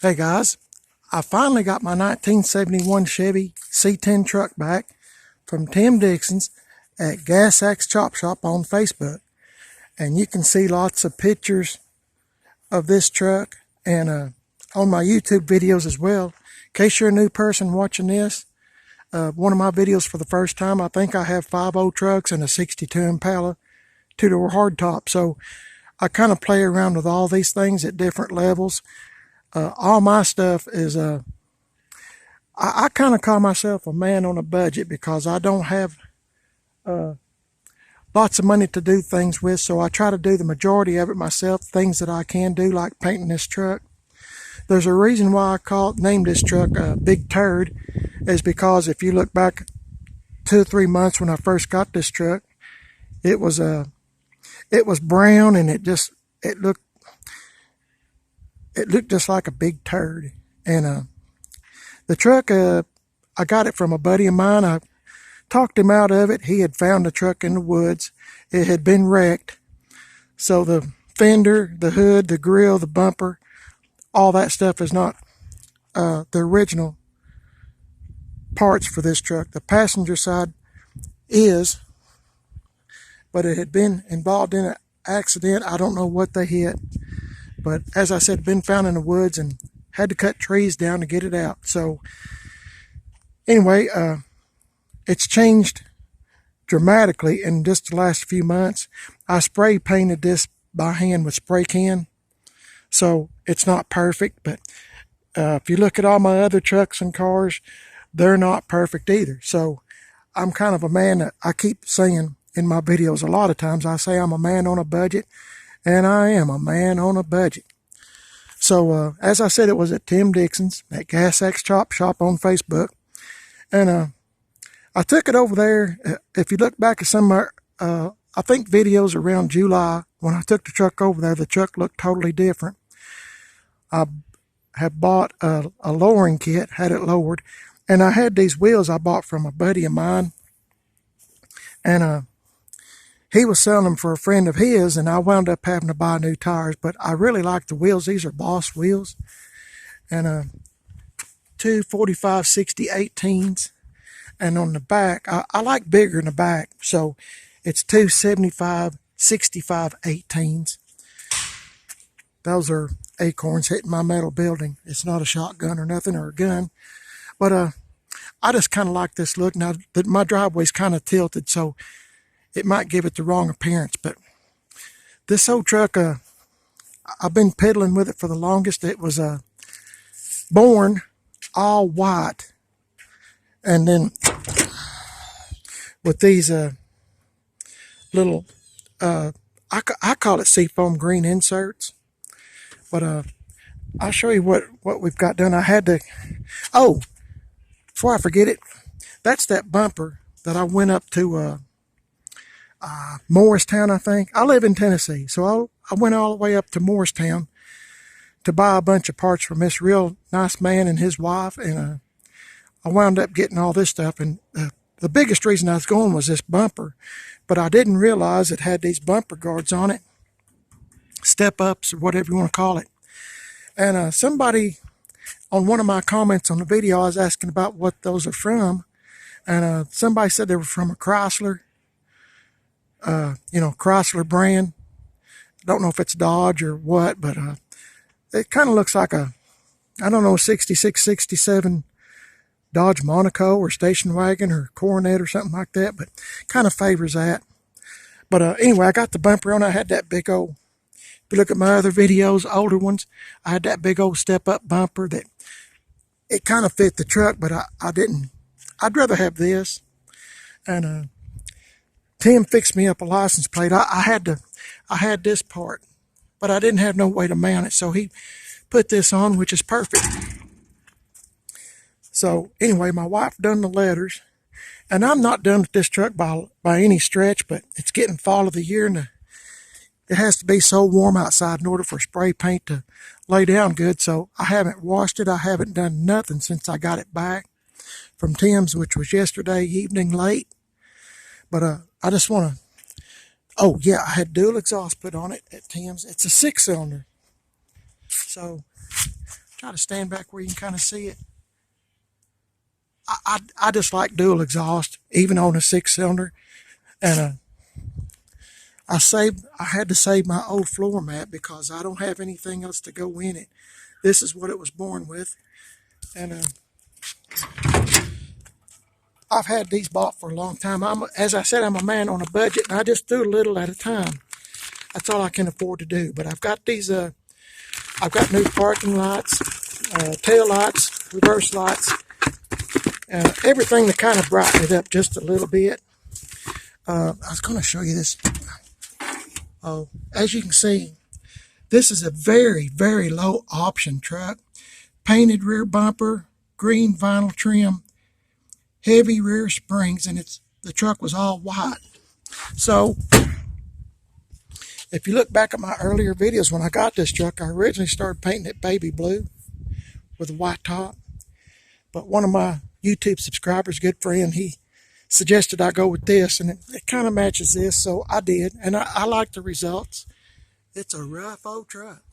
Hey guys, I finally got my 1971 Chevy C10 truck back from Tim Dixon's at Gas Axe Chop Shop on Facebook. And you can see lots of pictures of this truck and on my YouTube videos as well. In case you're a new person watching this, one of my videos for the first time, I think I have 5 old trucks and a 62 Impala 2-door hardtop. So I kind of play around with all these things at different levels. All my stuff is, I kind of call myself a man on a budget because I don't have lots of money to do things with. So I try to do the majority of it myself, things that I can do, like painting this truck. There's a reason why I named this truck Big Turd, is because if you look back 2 or 3 months when I first got this truck, it was brown and it looked just like a big turd. And the truck, I got it from a buddy of mine. I talked him out of it. He had found the truck in the woods. It had been wrecked. So the fender, the hood, the grill, the bumper, all that stuff is not the original parts for this truck. The passenger side is, but it had been involved in an accident. I don't know what they hit. But as I said, been found in the woods and had to cut trees down to get it out. So anyway, it's changed dramatically in just the last few months. I spray painted this by hand with spray can. So it's not perfect, but if you look at all my other trucks and cars, they're not perfect either. So I'm kind of a man that I keep saying in my videos a lot of times. I say I'm a man on a budget. And I am a man on a budget. So, as I said, it was at Tim Dixon's at Gas Axe Chop Shop on Facebook. And I took it over there. If you look back at some of my, I think videos around July, when I took the truck over there, the truck looked totally different. I had bought a lowering kit, had it lowered. And I had these wheels I bought from a buddy of mine. And he was selling them for a friend of his, and I wound up having to buy new tires. But I really like the wheels. These are Boss wheels. And 245/60 18s. And on the back, I like bigger in the back. So it's 275/65 18s. Those are acorns hitting my metal building. It's not a shotgun or nothing, or a gun. But I just kind of like this look. Now, my driveway's kind of tilted, so it might give it the wrong appearance. But this old truck, I've been pedaling with it for the longest. It was born all white, and then with these little, I call it seafoam green inserts. But I'll show you what we've got done. I had to, oh, before I forget it, that's that bumper that I went up to Morristown, I think. I live in Tennessee, so I went all the way up to Morristown to buy a bunch of parts from this real nice man and his wife, and I wound up getting all this stuff. And the biggest reason I was going was this bumper, but I didn't realize it had these bumper guards on it, step-ups or whatever you want to call it. And somebody on one of my comments on the video, I was asking about what those are from, and somebody said they were from a Chrysler. Chrysler brand. Don't know if it's Dodge or what, but it kind of looks like a, I don't know, 66, 67 Dodge Monaco or station wagon or Coronet or something like that, but kind of favors that. But anyway, I got the bumper on. I had that big old, if you look at my other videos, older ones, I had that big old step-up bumper that it kind of fit the truck, but I didn't. I'd rather have this. And Tim fixed me up a license plate. I had this part, but I didn't have no way to mount it, so he put this on, which is perfect. So anyway, my wife done the letters, and I'm not done with this truck by any stretch, but it's getting fall of the year, and it has to be so warm outside in order for spray paint to lay down good. So I haven't washed it. I haven't done nothing since I got it back from Tim's, which was yesterday evening late. But I just want to, oh yeah, I had dual exhaust put on it at Tim's. It's a 6-cylinder. So try to stand back where you can kind of see it. I just like dual exhaust, even on a 6-cylinder. And I had to save my old floor mat because I don't have anything else to go in it. This is what it was born with. And I've had these bought for a long time. As I said, I'm a man on a budget, and I just do a little at a time. That's all I can afford to do. But I've got these, I've got new parking lights, tail lights, reverse lights, everything to kind of brighten it up just a little bit. I was going to show you this. As you can see, this is a very, very low option truck. Painted rear bumper, green vinyl trim, heavy rear springs, and the truck was all white. So if you look back at my earlier videos, when I got this truck, I originally started painting it baby blue with a white top. But one of my YouTube subscribers, good friend, he suggested I go with this, and it kind of matches this, so I did, and I like the results. It's a rough old truck,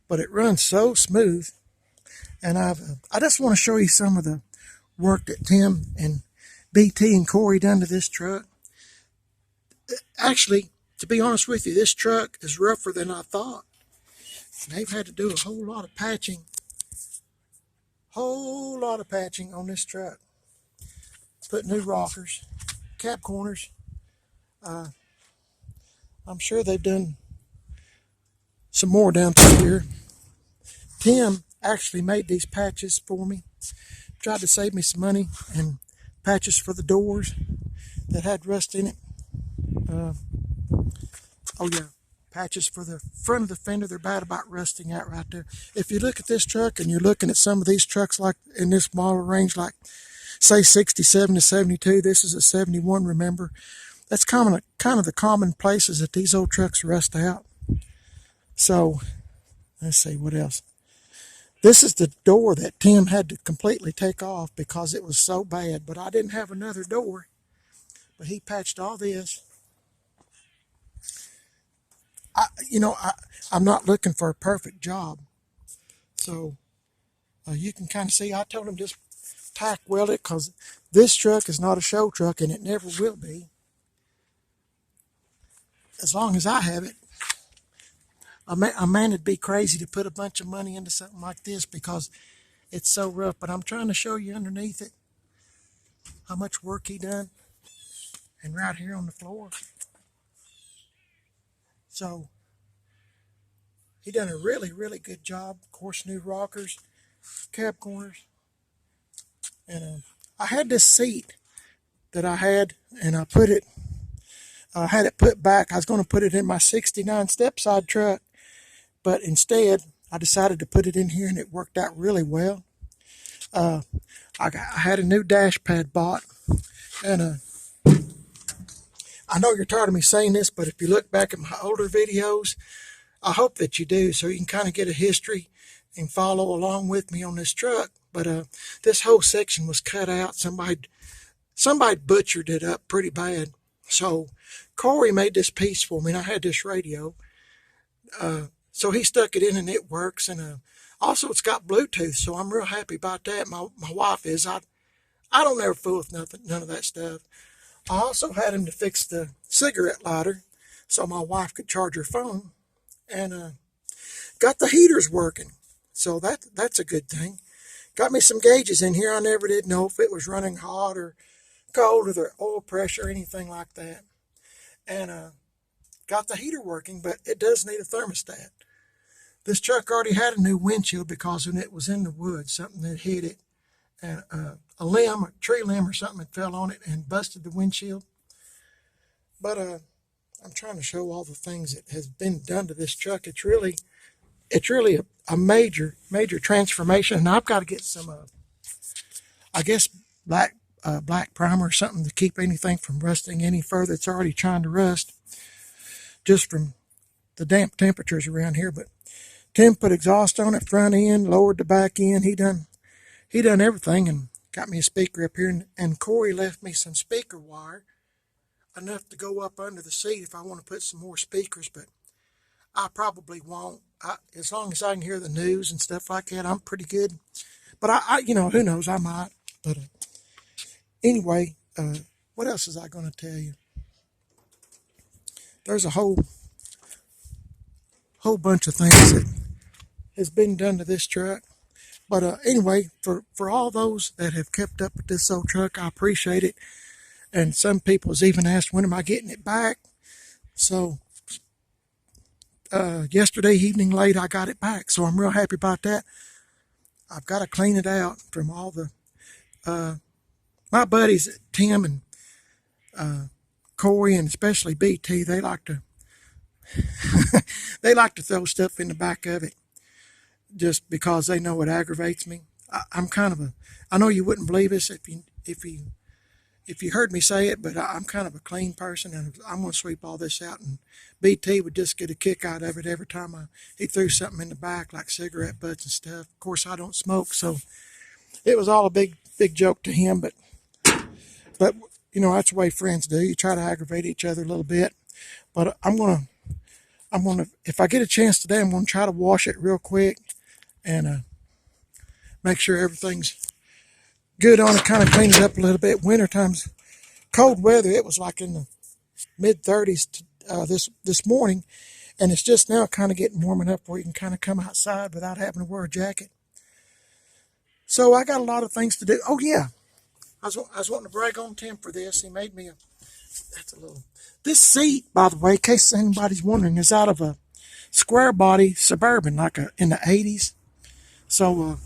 but it runs so smooth. And I just want to show you some of the work that Tim and BT and Corey done to this truck. Actually, to be honest with you, this truck is rougher than I thought. They've had to do a whole lot of patching on this truck. Put new rockers, cab corners. I'm sure they've done some more down through here. Tim actually made these patches for me. Tried to save me some money, and patches for the doors that had rust in it. Oh yeah, patches for the front of the fender. They're bad about rusting out right there. If you look at this truck and you're looking at some of these trucks like in this model range, like say 67 to 72, this is a 71, remember. That's kind of the common places that these old trucks rust out. So let's see what else. This is the door that Tim had to completely take off because it was so bad, but I didn't have another door. But he patched all this. I'm not looking for a perfect job. So you can kind of see, I told him just tack weld it because this truck is not a show truck, and it never will be. As long as I have it. A man would be crazy to put a bunch of money into something like this because it's so rough. But I'm trying to show you underneath it how much work he done. And right here on the floor. So he done a really, really good job. Of course, new rockers, cab corners. And I had this seat that I had, and I had it put back. I was going to put it in my 69 step-side truck. But instead, I decided to put it in here, and it worked out really well. I had a new dash pad bought, and I know you're tired of me saying this, but if you look back at my older videos, I hope that you do, so you can kind of get a history and follow along with me on this truck. But this whole section was cut out. Somebody butchered it up pretty bad. So Corey made this piece for me, and I had this radio. So he stuck it in, and it works. And also it's got Bluetooth, so I'm real happy about that. My wife is. I don't ever fool with none of that stuff. I also had him to fix the cigarette lighter so my wife could charge her phone. And got the heaters working. So that's a good thing. Got me some gauges in here. I never did know if it was running hot or cold or the oil pressure or anything like that. And got the heater working, but it does need a thermostat. This truck already had a new windshield because when it was in the woods, something had hit it. And a tree limb or something had fell on it and busted the windshield. But I'm trying to show all the things that has been done to this truck. It's really a major transformation. And I've got to get some, I guess, black primer or something to keep anything from rusting any further. It's already trying to rust just from the damp temperatures around here. But Tim put exhaust on it, front end, lowered the back end. He done everything and got me a speaker up here. And Corey left me some speaker wire, enough to go up under the seat if I want to put some more speakers, but I probably won't. as long as I can hear the news and stuff like that, I'm pretty good. But who knows? I might. But anyway, what else is I going to tell you? There's a whole bunch of things that has been done to this truck. But anyway, for all those that have kept up with this old truck, I appreciate it. And some people has even asked, when am I getting it back? So yesterday evening late, I got it back. So I'm real happy about that. I've got to clean it out from all the my buddies Tim and Corey, and especially BT. They like to they like to throw stuff in the back of it just because they know it aggravates me. I'm kind of I know you wouldn't believe this if you heard me say it, but I'm kind of a clean person, and I'm going to sweep all this out. And BT would just get a kick out of it every time he threw something in the back, like cigarette butts and stuff. Of course, I don't smoke, so it was all a big joke to him. But that's the way friends do. You try to aggravate each other a little bit. But I'm gonna, if I get a chance today, I'm gonna try to wash it real quick and make sure everything's good on it. Kind of clean it up a little bit. Winter times, cold weather. It was like in the mid 30s this morning, and it's just now kind of getting warm enough where you can kind of come outside without having to wear a jacket. So I got a lot of things to do. Oh yeah, I was wanting to brag on Tim for this. He made me this seat, by the way, in case anybody's wondering, is out of a square body Suburban, like in the 80s. So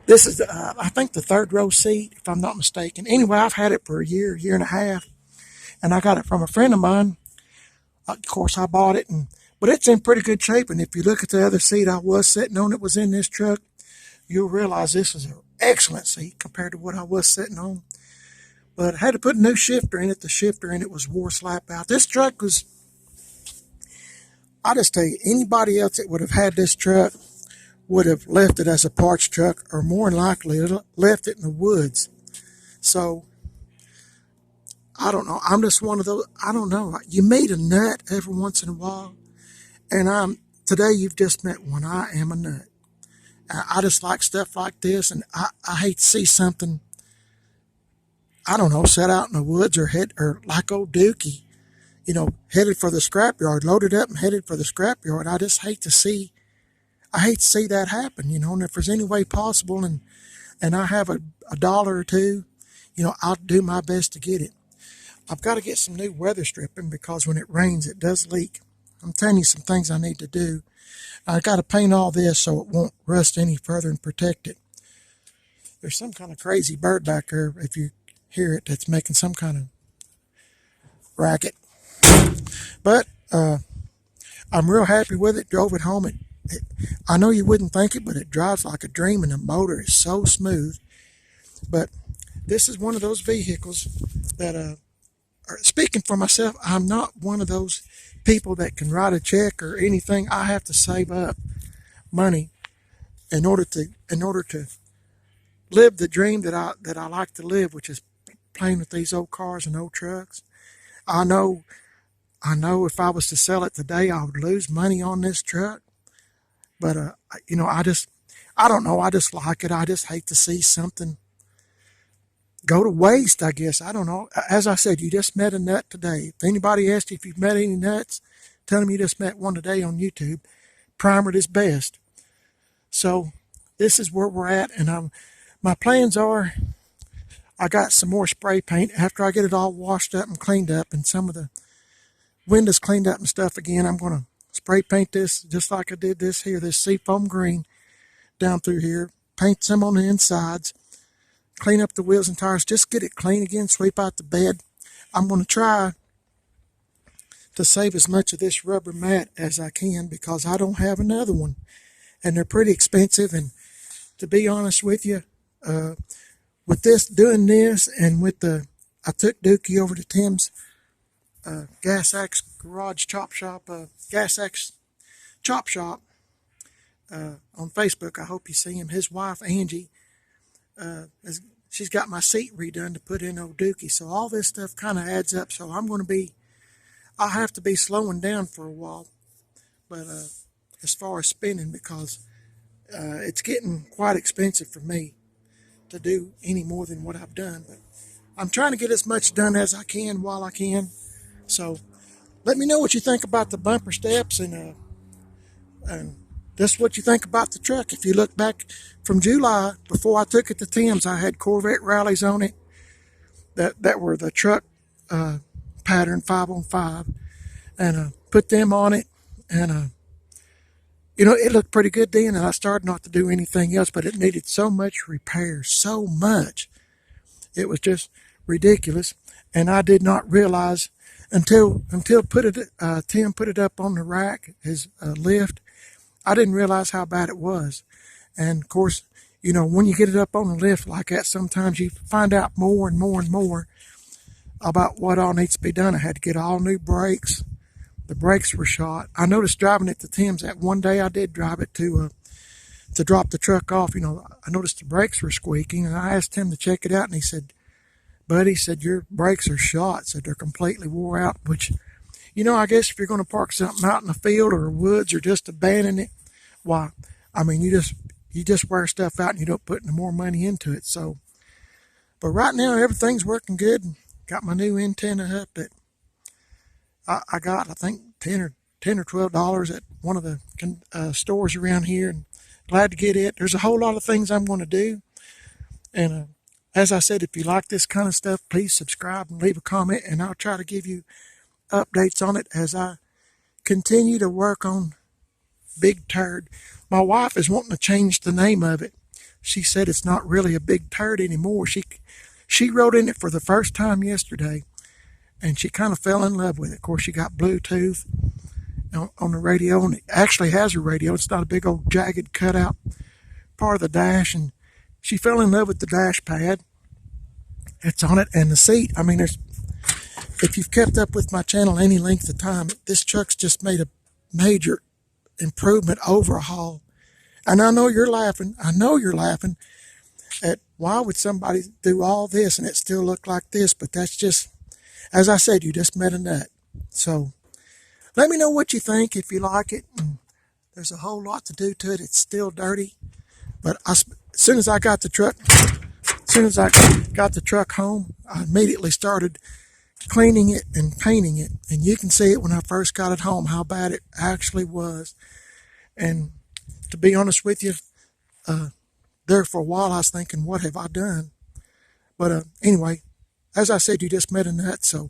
this is, I think, the third row seat, if I'm not mistaken. Anyway, I've had it for a year and a half, and I got it from a friend of mine. Of course, I bought it, but it's in pretty good shape. And if you look at the other seat I was sitting on, it was in this truck, you'll realize this is an excellent seat compared to what I was sitting on. But I had to put a new shifter in it. The shifter in it was wore slap out. This truck was, I just tell you, anybody else that would have had this truck would have left it as a parts truck, or more than likely left it in the woods. So I don't know. I'm just one of those. I don't know. You meet a nut every once in a while, and today you've just met one. I am a nut. I just like stuff like this, and I hate to see something, I don't know, set out in the woods or like old Dookie, headed for the scrapyard, loaded up and headed for the scrapyard. I just hate to see that happen, and if there's any way possible and I have a dollar or two, I'll do my best to get it. I've got to get some new weather stripping because when it rains, it does leak. I'm telling you some things I need to do. I got to paint all this so it won't rust any further and protect it. There's some kind of crazy bird back there, if you hear it, that's making some kind of racket. But I'm real happy with it. Drove it home. I know you wouldn't think it, but it drives like a dream, and the motor is so smooth. But this is one of those vehicles that, speaking for myself, I'm not one of those people that can write a check or anything. I have to save up money in order to live the dream that I like to live, which is playing with these old cars and old trucks. I know if I was to sell it today, I would lose money on this truck. But I don't know. I just like it. I just hate to see something go to waste, I guess. I don't know. As I said, you just met a nut today. If anybody asks you if you've met any nuts, tell them you just met one today on YouTube. Primered is best. So this is where we're at, and my plans are, I got some more spray paint. After I get it all washed up and cleaned up and some of the windows cleaned up and stuff again, I'm going to spray paint this just like I did this seafoam green down through here. Paint some on the insides. Clean up the wheels and tires. Just get it clean again. Sweep out the bed. I'm going to try to save as much of this rubber mat as I can because I don't have another one. And they're pretty expensive. And to be honest with you, with doing this and I took Dookie over to Tim's Gas Axe Garage Chop Shop, Gas Axe Chop Shop on Facebook. I hope you see him. His wife, Angie, she's got my seat redone to put in old Dookie. So all this stuff kind of adds up. So I'll have to be slowing down for a while. but as far as spending, because it's getting quite expensive for me to do any more than what I've done. But I'm trying to get as much done as I can while I can. So let me know what you think about the bumper steps and just what you think about the truck. If you look back from July, before I took it to Tim's, I had Corvette rallies on it that were the truck pattern 5-on-5, and put them on it, and it looked pretty good then, and I started not to do anything else, but it needed so much repair, so much. It was just ridiculous, and I did not realize until Tim put it up on the rack, his lift. I didn't realize how bad it was. And of course, when you get it up on the lift like that, sometimes you find out more and more and more about what all needs to be done. I had to get all new brakes. The brakes were shot. I noticed driving it to Tim's that one day I did drive it to drop the truck off. I noticed the brakes were squeaking, and I asked him to check it out, and he said, "Buddy," said, "your brakes are shot," said they're completely wore out, which, I guess if you're going to park something out in the field or woods or just abandon it, why, I mean, you just wear stuff out and you don't put no more money into it. So, but right now everything's working good. Got my new antenna up that I got, I think $10 or $12 at one of the stores around here, and glad to get it. There's a whole lot of things I'm going to do, and as I said, if you like this kind of stuff, please subscribe and leave a comment, and I'll try to give you updates on it as I continue to work on Big Turd. My wife is wanting to change the name of it. She said it's not really a Big Turd anymore. She rode in it for the first time yesterday, and she kind of fell in love with it. Of course, she got Bluetooth on the radio, and it actually has a radio. It's not a big old jagged cutout part of the dash, and she fell in love with the dash pad that's on it and the seat. I mean, if you've kept up with my channel any length of time, this truck's just made a major improvement, overhaul. And I know you're laughing at why would somebody do all this and it still look like this, but that's just, as I said, you just met a nut. So let me know what you think, if you like it. And there's a whole lot to do to it. It's still dirty, but as soon as I got the truck home, I immediately started cleaning it and painting it, and you can see it when I first got it home how bad it actually was. And to be honest with you, there for a while I was thinking, what have I done? But anyway, as I said, you just met a nut. So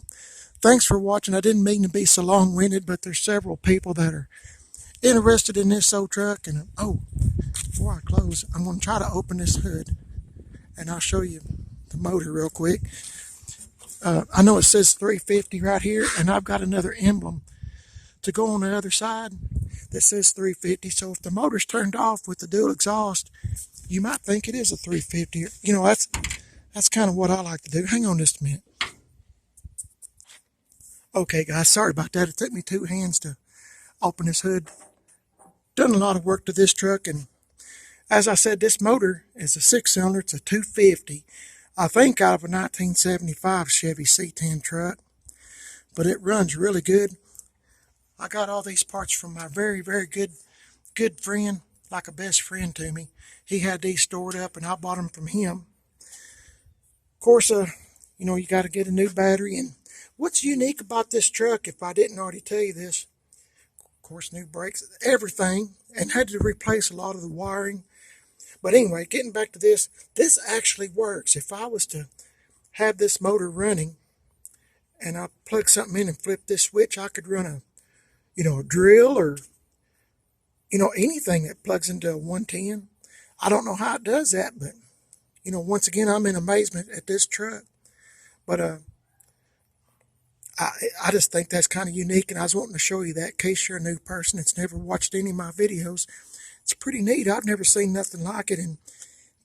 thanks for watching. I didn't mean to be so long-winded, but there's several people that are interested in this old truck. And before I close, I'm going to try to open this hood, and I'll show you the motor real quick. I know it says 350 right here, and I've got another emblem to go on the other side that says 350. So if the motor's turned off with the dual exhaust, you might think it is a 350. That's kind of what I like to do. Hang on just a minute. Okay, guys, sorry about that. It took me 2 hands to open this hood. Done a lot of work to this truck, and as I said, this motor is a 6-cylinder. It's a 250. I think out of a 1975 Chevy C10 truck, but it runs really good. I got all these parts from my very, very good friend, like a best friend to me. He had these stored up, and I bought them from him. Of course, you got to get a new battery. And what's unique about this truck, if I didn't already tell you this, of course, new brakes, everything, and had to replace a lot of the wiring. But anyway, getting back to this actually works. If I was to have this motor running and I plug something in and flip this switch, I could run a drill or, anything that plugs into a 110. I don't know how it does that, but, once again, I'm in amazement at this truck. But I just think that's kind of unique, and I was wanting to show you that in case you're a new person that's never watched any of my videos. It's pretty neat. I've never seen nothing like it, and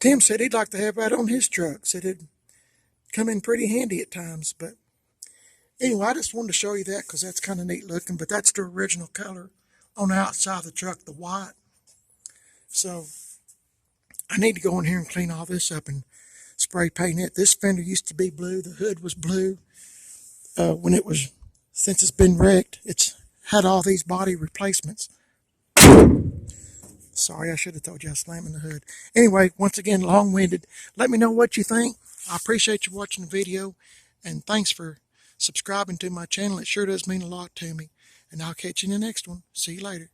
Tim said he'd like to have that on his truck. Said it'd come in pretty handy at times. But anyway, I just wanted to show you that because that's kind of neat looking. But that's the original color on the outside of the truck, the white. So I need to go in here and clean all this up and spray paint it. This fender used to be blue. The hood was blue. Since it's been wrecked, it's had all these body replacements Sorry, I should have told you I was slamming the hood. Anyway, once again, long-winded. Let me know what you think. I appreciate you watching the video, and thanks for subscribing to my channel. It sure does mean a lot to me. And I'll catch you in the next one. See you later.